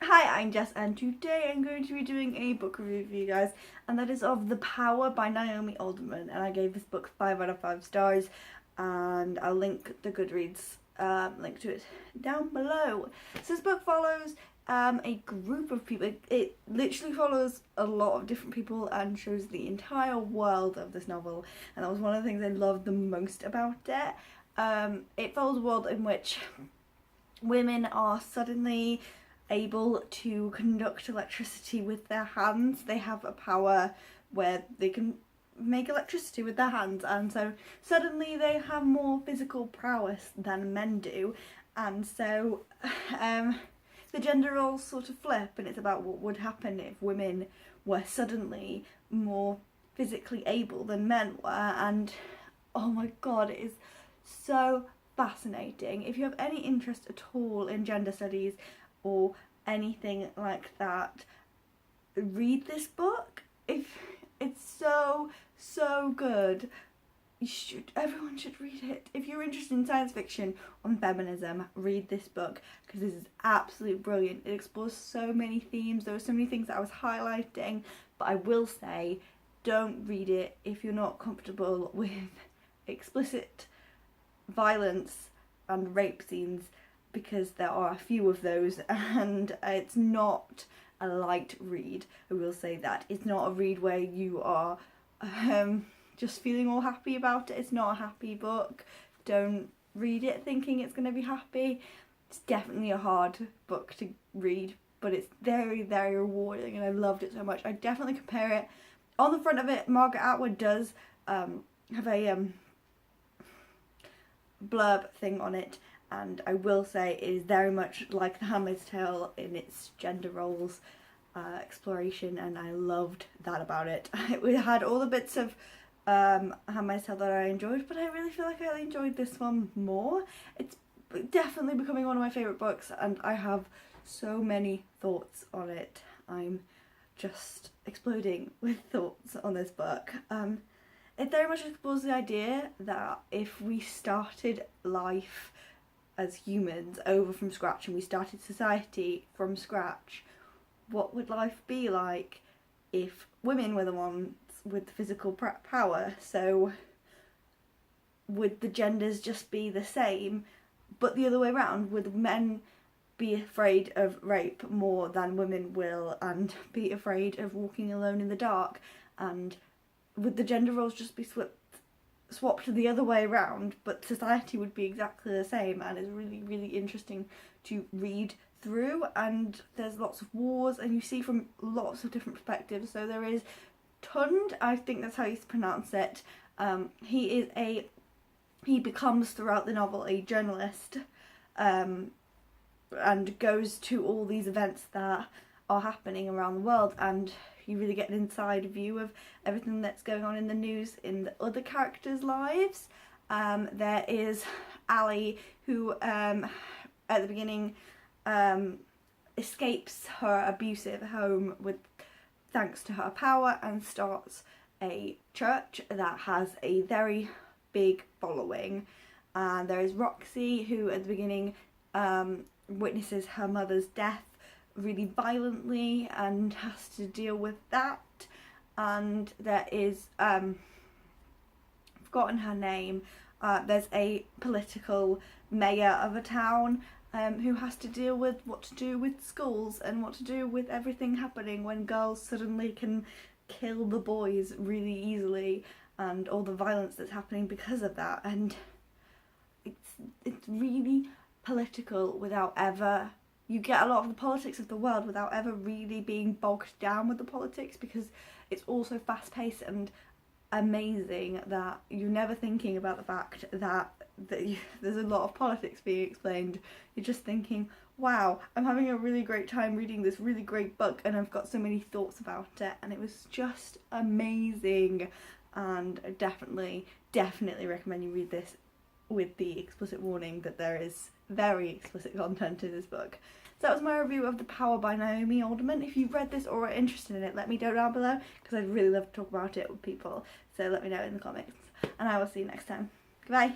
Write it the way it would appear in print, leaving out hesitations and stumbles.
Hi, I'm Jess, and today I'm going to be doing a book review for you guys, and that is of The Power by Naomi Alderman, and I gave this book 5 out of 5 stars, and I'll link the Goodreads link to it down below. So this book follows a group of people. It literally follows a lot of different people and shows the entire world of this novel, and that was one of the things I loved the most about it. It follows a world in which women are suddenly able to conduct electricity with their hands. They have a power where they can make electricity with their hands, and so suddenly they have more physical prowess than men do, and so the gender roles sort of flip, and it's about what would happen if women were suddenly more physically able than men were. And oh my god, it is so fascinating. If you have any interest at all in gender studies or anything like that, read this book. If it's so good, everyone should read it. If you're interested in science fiction on feminism, read this book, because this is absolutely brilliant. It explores so many themes. There were so many things that I was highlighting, but I will say, don't read it if you're not comfortable with explicit violence and rape scenes, because there are a few of those, and it's not a light read. I will say that. It's not a read where you are just feeling all happy about it. It's not a happy book. Don't read it thinking it's going to be happy. It's definitely a hard book to read, but it's very, very rewarding, and I loved it so much. I definitely compare it. On the front of it, Margaret Atwood does have a blurb thing on it, and I will say it is very much like The Handmaid's Tale in its gender roles exploration, and I loved that about it. It had all the bits of Handmaid's Tale that I enjoyed, but I really feel like I enjoyed this one more. It's definitely becoming one of my favourite books, and I have so many thoughts on it. I'm just exploding with thoughts on this book. It very much explores the idea that if we started life as humans over from scratch, and we started society from scratch, what would life be like if women were the ones with the physical power? So would the genders just be the same, but the other way around? Would men be afraid of rape more than women will, and be afraid of walking alone in the dark? And would the gender roles just be swapped the other way around, but society would be exactly the same? And it's really, really interesting to read through, and there's lots of wars, and you see from lots of different perspectives. So there is Tund, I think that's how you pronounce it. He becomes throughout the novel a journalist, and goes to all these events that are happening around the world, and you really get an inside view of everything that's going on in the news in the other characters' lives. There is Ali, who at the beginning escapes her abusive home thanks to her power, and starts a church that has a very big following. And there is Roxy, who at the beginning witnesses her mother's death really violently and has to deal with that. And there is I've forgotten her name. There's a political mayor of a town who has to deal with what to do with schools and what to do with everything happening when girls suddenly can kill the boys really easily, and all the violence that's happening because of that. And it's really political without ever, you get a lot of the politics of the world without ever really being bogged down with the politics, because it's also fast paced and amazing that you're never thinking about the fact that there's a lot of politics being explained. You're just thinking, wow, I'm having a really great time reading this really great book, and I've got so many thoughts about it, and it was just amazing. And I definitely recommend you read this with the explicit warning that there is very explicit content in this book. So that was my review of The Power by Naomi Alderman. If you've read this or are interested in it, let me know down below, because I'd really love to talk about it with people. So let me know in the comments, and I will see you next time. Goodbye.